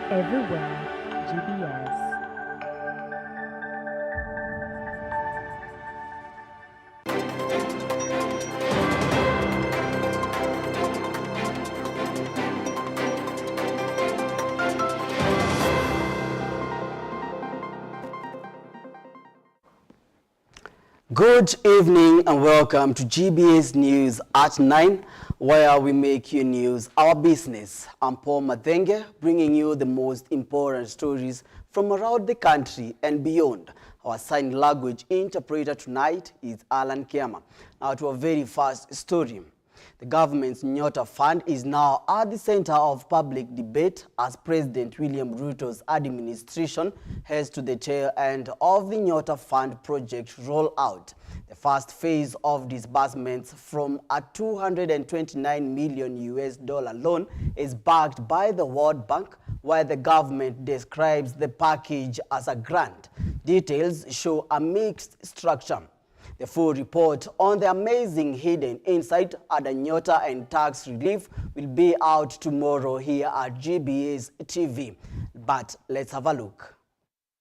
Everywhere, GBS. Good evening and welcome to GBS News at 9, where we make your news our business. I'm Paul Mathenge, bringing you the most important stories from around the country and beyond. Our sign language interpreter tonight is Alan Kiama. Now to our very first story. The government's Nyota Fund is now at the center of public debate as President William Ruto's administration heads to the tail end of the Nyota Fund project rollout. The first phase of disbursements from a $229 million US loan is backed by the World Bank, while the government describes the package as a grant. Details show a mixed structure. The full report on the amazing hidden insight at the Nyota and tax relief will be out tomorrow here at GBS TV. But let's have a look.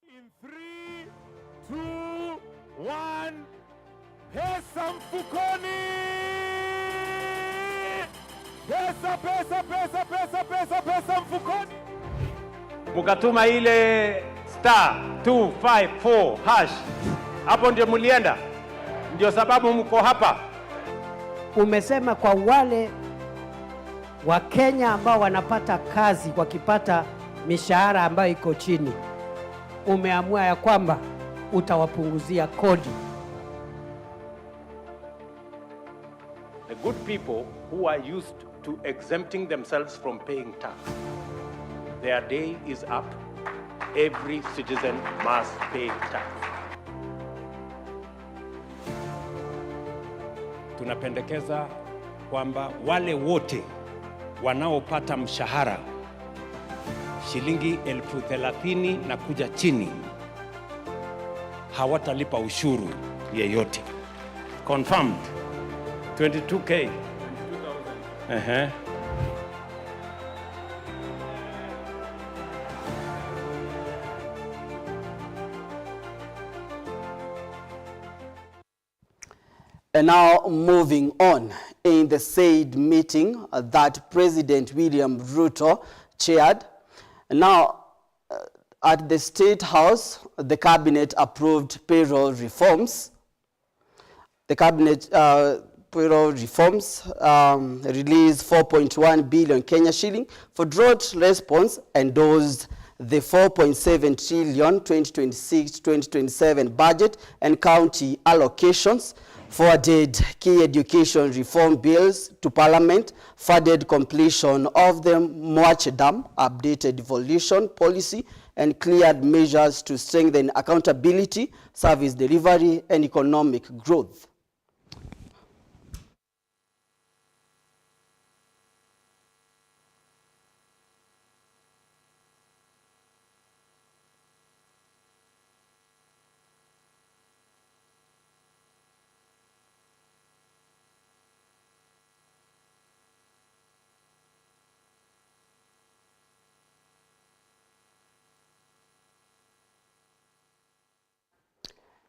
In 3, 2, 1, pesa mfukoni! Pesa, pesa, pesa, pesa, pesa, pesa mfukoni! Mukatuma ile *254 hash. Hapo ndio mulienda. Ndio sababu mko hapa. Umesema kwa wale wa Kenya ambao wanapata kazi wakipata mishahara ambayo iko chini, umeamua ya kwamba utawapunguzia kodi. The good people who are used to exempting themselves from paying tax, their day is up. Every citizen must pay tax. Tunapendekeza kwamba wale wote wanaopata mshahara shilingi 30,000 na kuja chini hawatalipa ushuru yeyote. Confirmed. 22K. 22,000. And now moving on, in the said meeting that President William Ruto chaired, now at the State House, the cabinet approved payroll reforms. The cabinet payroll reforms released 4.1 billion Kenya shilling for drought response, endorsed the 4.7 trillion 2026-2027 budget and county allocations, forwarded key education reform bills to Parliament, funded completion of the Moache Dam, updated devolution policy, and cleared measures to strengthen accountability, service delivery, and economic growth.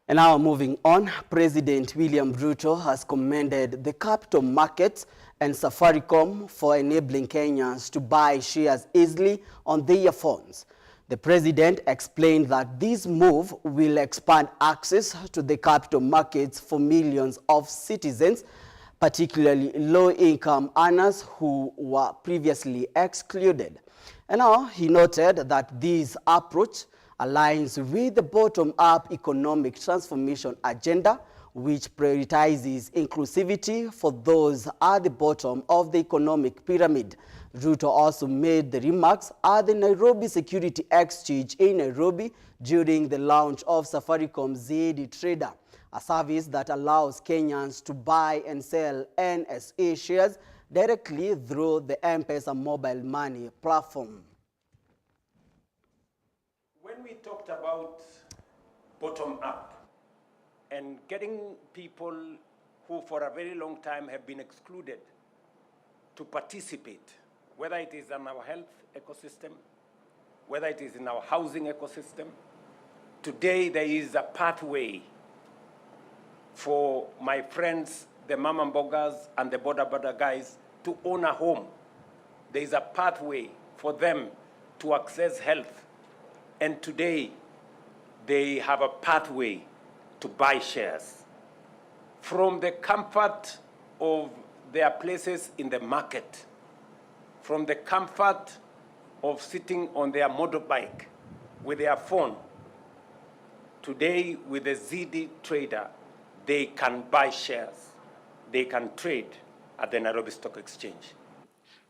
And now moving on, President William Ruto has commended the capital markets and Safaricom for enabling Kenyans to buy shares easily on their phones. The president explained that this move will expand access to the capital markets for millions of citizens, particularly low-income earners who were previously excluded. And now he noted that this approach aligns with the bottom-up economic transformation agenda, which prioritizes inclusivity for those at the bottom of the economic pyramid. Ruto also made the remarks at the Nairobi Security Exchange in Nairobi during the launch of Safaricom ZD Trader, a service that allows Kenyans to buy and sell NSA shares directly through the M-Pesa mobile money platform. When we talked about bottom-up and getting people who for a very long time have been excluded to participate, whether it is in our health ecosystem, whether it is in our housing ecosystem. Today, there is a pathway for my friends, the Mama Mbogas and the Boda guys, to own a home. There is a pathway for them to access health. And today, they have a pathway to buy shares. From the comfort of their places in the market, from the comfort of sitting on their motorbike with their phone, today with the ZD Trader, they can buy shares. They can trade at the Nairobi Stock Exchange.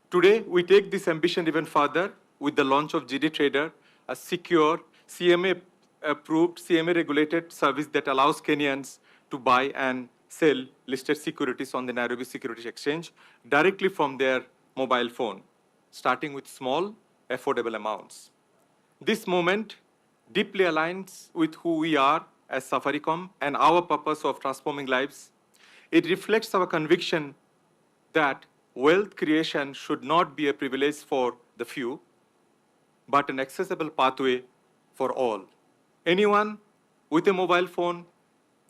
Today, we take this ambition even further with the launch of GD Trader, a secure, CMA-approved, CMA-regulated service that allows Kenyans to buy and sell listed securities on the Nairobi Securities Exchange directly from their mobile phone, starting with small, affordable amounts. This movement deeply aligns with who we are as Safaricom and our purpose of transforming lives. It reflects our conviction that wealth creation should not be a privilege for the few, but an accessible pathway for all. Anyone with a mobile phone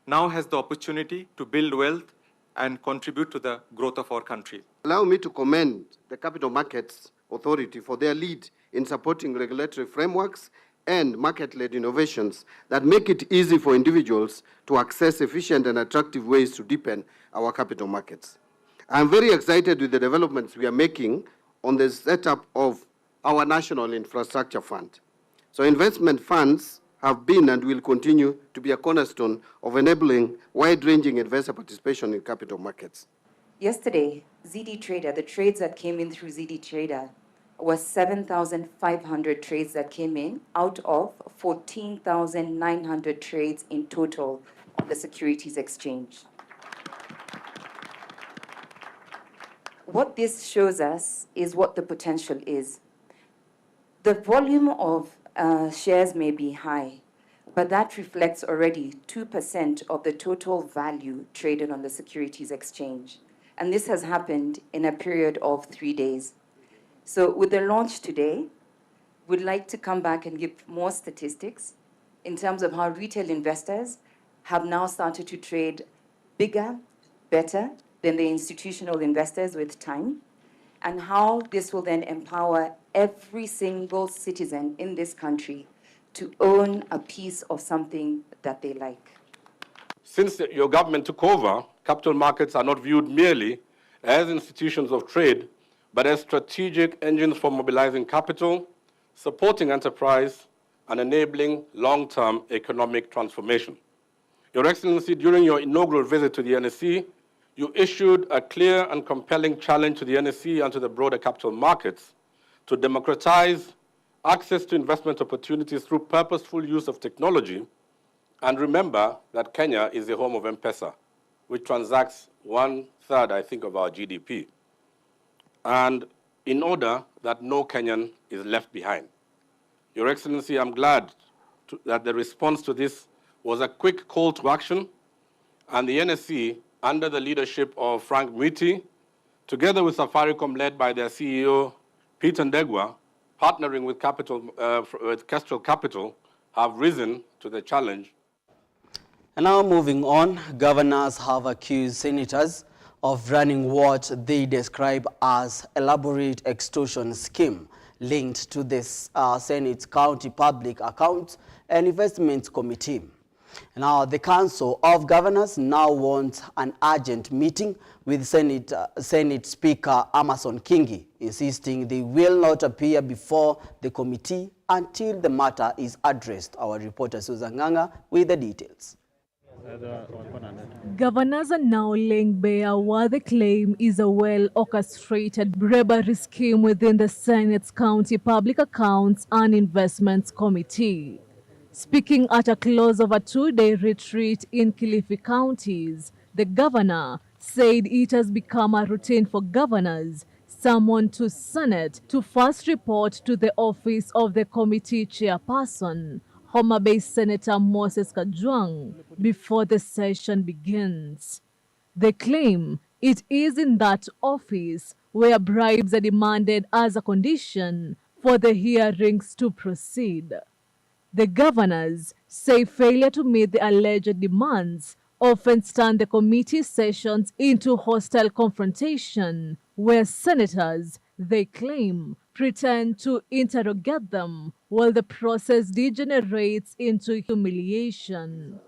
now has the opportunity to build wealth and contribute to the growth of our country. Allow me to commend the Capital Markets Authority for their lead in supporting regulatory frameworks and market-led innovations that make it easy for individuals to access efficient and attractive ways to deepen our capital markets. I'm very excited with the developments we are making on the setup of our National Infrastructure Fund. So investment funds have been and will continue to be a cornerstone of enabling wide-ranging investor participation in capital markets. Yesterday, ZD Trader, the trades that came in through ZD Trader was 7,500 trades that came in out of 14,900 trades in total on the Securities Exchange. What this shows us is what the potential is. The volume of shares may be high, but that reflects already 2% of the total value traded on the Securities Exchange. And this has happened in a period of 3 days. So with the launch today, we'd like to come back and give more statistics in terms of how retail investors have now started to trade bigger, better than the institutional investors with time, and how this will then empower every single citizen in this country to own a piece of something that they like. Since your government took over, capital markets are not viewed merely as institutions of trade, but as strategic engines for mobilizing capital, supporting enterprise, and enabling long-term economic transformation. Your Excellency, during your inaugural visit to the NSE, you issued a clear and compelling challenge to the NSE and to the broader capital markets to democratize access to investment opportunities through purposeful use of technology. And remember that Kenya is the home of M-Pesa, which transacts 1/3, I think, of our GDP. And in order that no Kenyan is left behind. Your Excellency, I'm glad that the response to this was a quick call to action, and the NSE, under the leadership of Frank Mwiti, together with Safaricom, led by their CEO, Peter Ndegwa, partnering with Kestrel Capital, have risen to the challenge. And now moving on, governors have accused senators of running what they describe as elaborate extortion scheme linked to this Senate's County Public Accounts and Investments Committee. Now, the Council of Governors now wants an urgent meeting with Senate Speaker Amason Kingi, insisting they will not appear before the committee until the matter is addressed. Our reporter Susan Nganga with the details. Governors are now laying bare what they claim is a well-orchestrated bribery scheme within the Senate's County Public Accounts and Investments Committee. Speaking at a close of a 2-day retreat in Kilifi counties, the governor said it has become a routine for governors summoned to Senate to first report to the office of the committee chairperson, Homa Bay Senator Moses Kajwang, before the session begins. They claim it is in that office where bribes are demanded as a condition for the hearings to proceed. The governors say failure to meet the alleged demands often turn the committee sessions into hostile confrontation, where senators, they claim, pretend to interrogate them while the process degenerates into humiliation.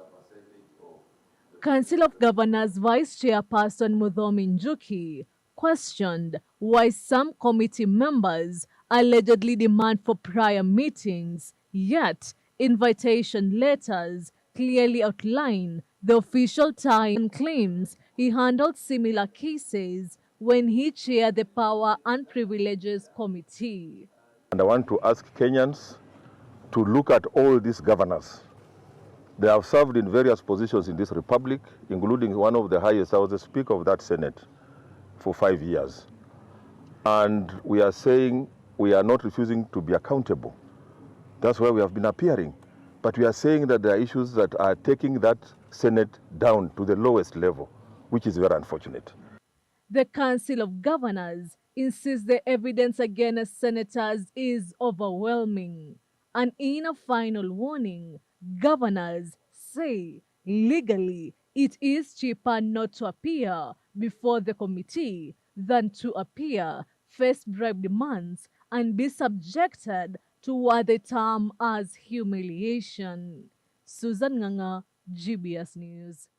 Council of Governors Vice Chairperson Muthomi Njuki questioned why some committee members allegedly demand for prior meetings, yet invitation letters clearly outline the official time and claims he handled similar cases when he chaired the Power and Privileges Committee. And I want to ask Kenyans to look at all these governors. They have served in various positions in this republic, including one of the highest. I was the Speaker of that Senate for 5 years. And we are saying we are not refusing to be accountable. That's why we have been appearing. But we are saying that there are issues that are taking that Senate down to the lowest level, which is very unfortunate. The Council of Governors insists the evidence against senators is overwhelming. And in a final warning, governors say legally it is cheaper not to appear before the committee than to appear, face bribe demands, and be subjected to what they term as humiliation. Susan Nganga, GBS News.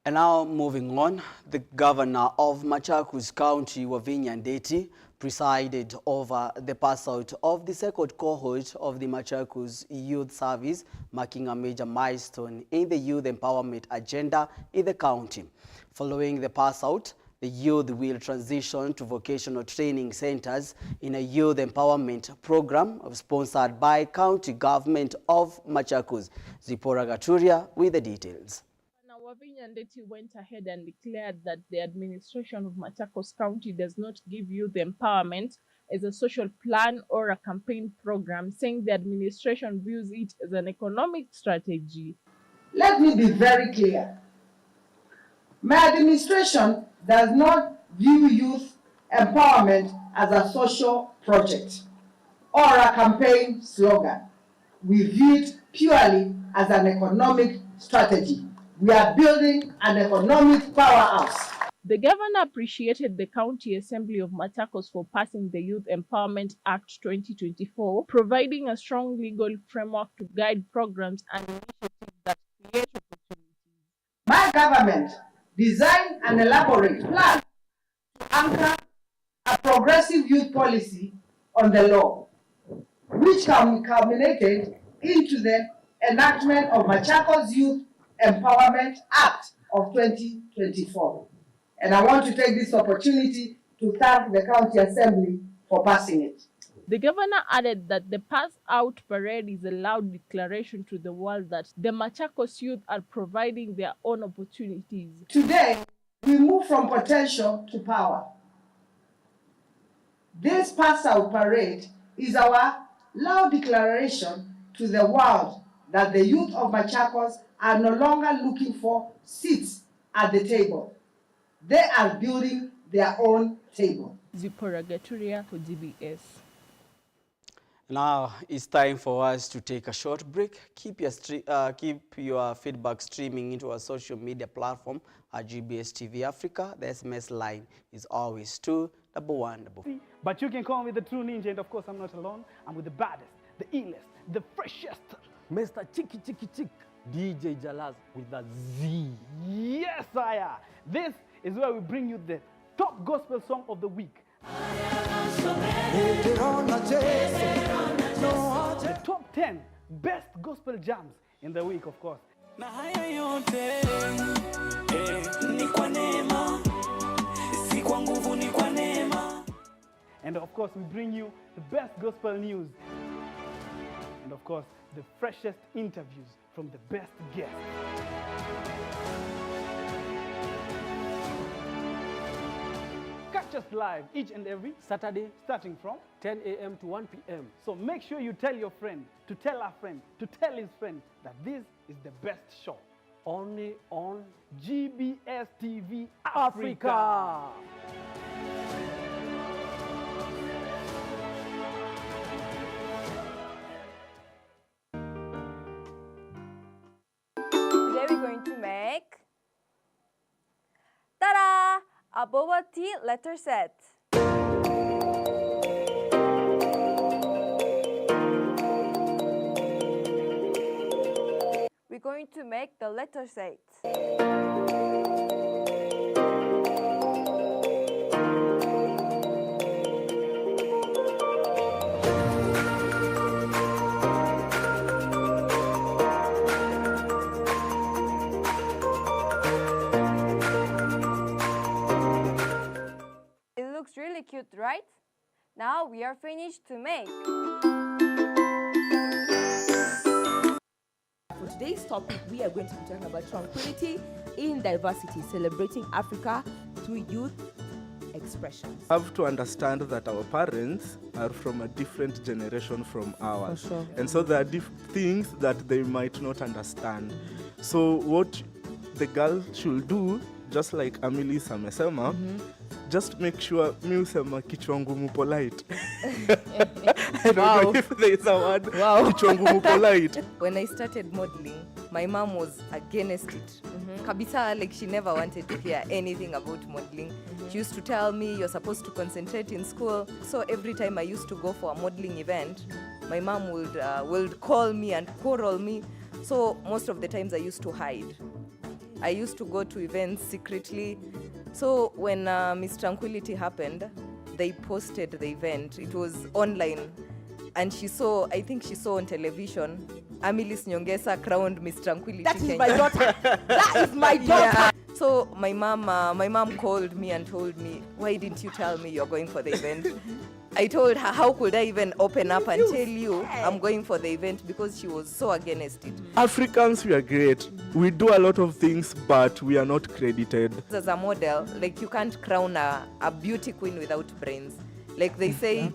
And now moving on, the governor of Machakos County, Wavinya Ndeti, presided over the pass-out of the second cohort of the Machakos Youth Service, marking a major milestone in the youth empowerment agenda in the county. Following the pass-out, the youth will transition to vocational training centers in a youth empowerment program sponsored by County Government of Machakos. Zipora Gaturia with the details. Wavinya Ndeti went ahead and declared that the administration of Machakos County does not give youth empowerment as a social plan or a campaign program, saying the administration views it as an economic strategy. Let me be very clear. My administration does not view youth empowerment as a social project or a campaign slogan. We view it purely as an economic strategy. We are building an economic powerhouse. The governor appreciated the County Assembly of Machakos for passing the Youth Empowerment Act 2024, providing a strong legal framework to guide programs and initiatives that create opportunities. My government designed an elaborate plan to anchor a progressive youth policy on the law, which culminated into the enactment of Machakos Youth Empowerment Act of 2024. And I want to take this opportunity to thank the County Assembly for passing it. The governor added that the pass-out parade is a loud declaration to the world that the Machakos youth are providing their own opportunities. Today, we move from potential to power. This pass-out parade is our loud declaration to the world that the youth of Machakos are no longer looking for seats at the table. They are building their own table. Zipora Gaturia for GBS. Now it's time for us to take a short break. Keep your feedback streaming into our social media platform at GBS TV Africa. The SMS line is always 211. But you can call me the true ninja, and of course I'm not alone. I'm with the baddest, the illest, the freshest, Mr. Chicky Chicky Chick, DJ Jalaz with a Z. Yes, sire. This is where we bring you the top gospel song of the week. The top 10 best gospel jams in the week, of course. And of course, we bring you the best gospel news. And of course, the freshest interviews from the best guests. Catch us live each and every Saturday starting from 10 a.m. to 1 p.m. So make sure you tell your friend, to tell a friend, to tell his friend that this is the best show. Only on GBS TV Africa. Today we're going to make, ta-da! A boba tea letter set. We're going to make the letter set. It looks really cute, right? Now we are finished to make. For today's topic, we are going to be talking about tranquility in diversity, celebrating Africa through youth expressions. Have to understand that our parents are from a different generation from ours. For sure. And so there are things that they might not understand. So what the girl should do, just like Amelie amesema, just make sure mi usema kichwa ngumu polite. I don't know if there is a word, kichwa ngumu polite. When I started modeling, my mom was against it. Kabisa, like she never wanted to hear anything about modeling. She used to tell me, you're supposed to concentrate in school. So every time I used to go for a modeling event, my mom would call me and quarrel me. So most of the times I used to hide. I used to go to events secretly. So when Miss Tranquility happened, they posted the event. It was online. And I think she saw on television, Amelis Nyongesa crowned Miss Tranquility. That is my daughter. That is my daughter. Yeah. So my mom called me and told me, why didn't you tell me you're going for the event? I told her, how could I even open up and tell you I'm going for the event, because she was so against it. Africans, we are great. We do a lot of things, but we are not credited. As a model, like you can't crown a beauty queen without brains. Like they say,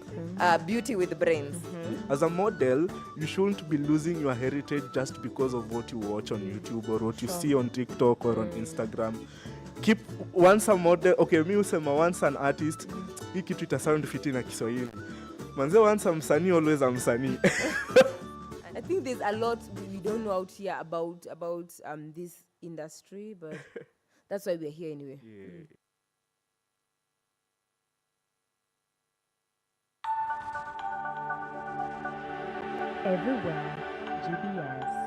beauty with brains. As a model, you shouldn't be losing your heritage just because of what you watch on YouTube or what you see on TikTok or on Instagram. Keep once a model, okay, mi usema once an artist, hii kitu ita sound fiti na Kiswahili. Manze once a msanii, always a msanii. I think there's a lot we don't know out here about this industry, but that's why we're here anyway. Yeah. Everywhere, GBS.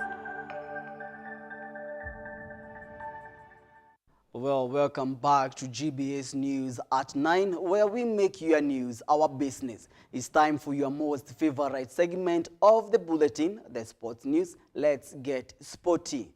Well, welcome back to GBS News at 9, where we make your news our business. It's time for your most favorite segment of the bulletin, the sports news. Let's get sporty.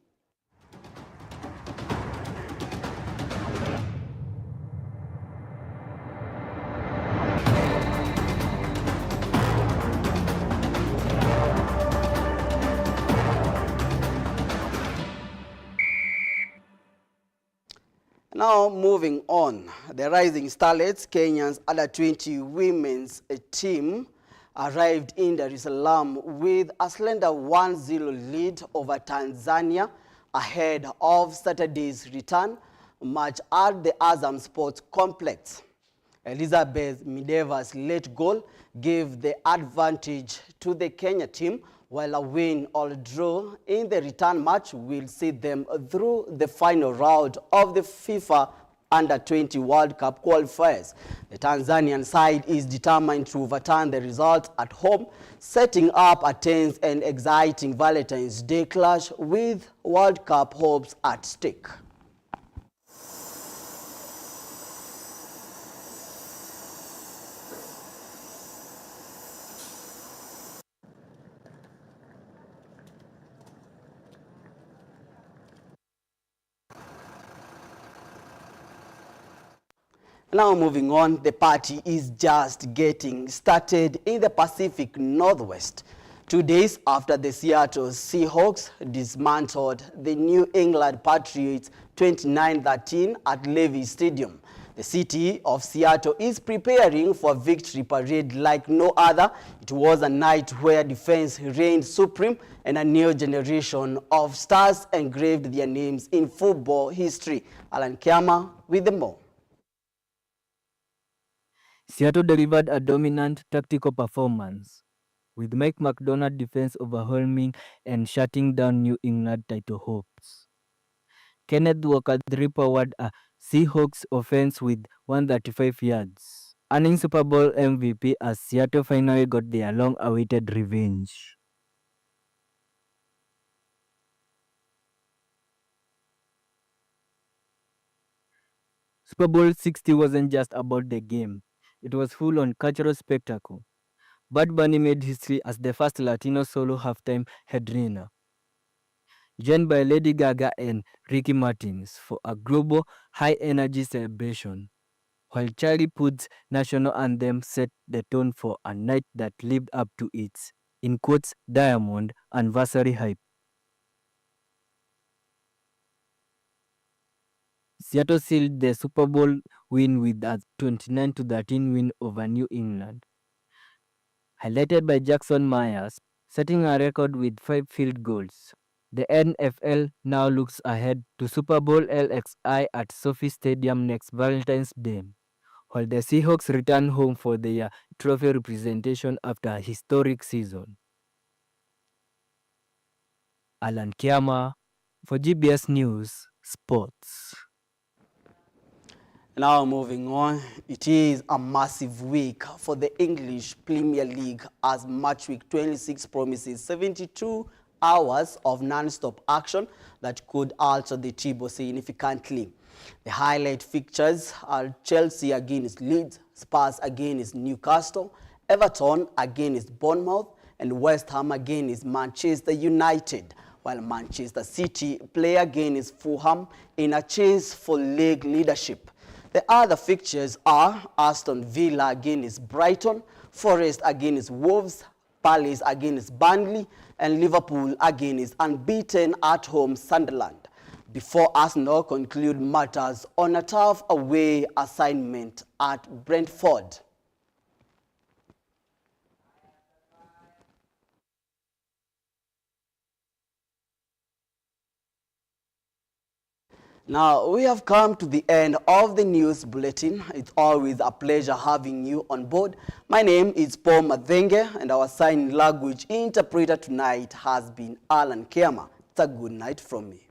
Now moving on, the Rising Starlets, Kenya's under-20 women's team, arrived in Dar es Salaam with a slender 1-0 lead over Tanzania ahead of Saturday's return match at the Azam Sports Complex. Elizabeth Mideva's late goal gave the advantage to the Kenya team, while a win or draw in the return match will see them through the final round of the FIFA Under-20 World Cup qualifiers. The Tanzanian side is determined to overturn the result at home, setting up a tense and exciting Valentine's Day clash with World Cup hopes at stake. Now moving on, the party is just getting started in the Pacific Northwest. 2 days after the Seattle Seahawks dismantled the New England Patriots 29-13 at Levi's Stadium. The city of Seattle is preparing for a victory parade like no other. It was a night where defense reigned supreme and a new generation of stars engraved their names in football history. Alan Kiama with the more. Seattle delivered a dominant tactical performance, with Mike McDonald's defense overwhelming and shutting down New England title hopes. Kenneth Walker three-powered a Seahawks offense with 135 yards, earning Super Bowl MVP as Seattle finally got their long-awaited revenge. Super Bowl 60 wasn't just about the game. It was full-on cultural spectacle. Bad Bunny made history as the first Latino solo halftime headliner, joined by Lady Gaga and Ricky Martinez for a global high-energy celebration, while Charlie Puth's national anthem set the tone for a night that lived up to its, in quotes, diamond anniversary hype. Seattle sealed the Super Bowl win with a 29-13 win over New England, highlighted by Jackson Myers, setting a record with 5 field goals. The NFL now looks ahead to Super Bowl LXI at Sophie Stadium next Valentine's Day, while the Seahawks return home for their trophy representation after a historic season. Alan Kiama for GBS News Sports. Now moving on, it is a massive week for the English Premier League as match week 26 promises 72 hours of non-stop action that could alter the table significantly. The highlight fixtures are Chelsea against Leeds, Spurs against Newcastle, Everton against Bournemouth, and West Ham against Manchester United, while Manchester City play against Fulham in a chase for league leadership. The other fixtures are Aston Villa against Brighton, Forest against Wolves, Palace against Burnley, and Liverpool against unbeaten at-home Sunderland, before Arsenal conclude matters on a tough away assignment at Brentford. Now, we have come to the end of the news bulletin. It's always a pleasure having you on board. My name is Paul Madhenge, and our sign language interpreter tonight has been Alan Kiama. It's a good night from me.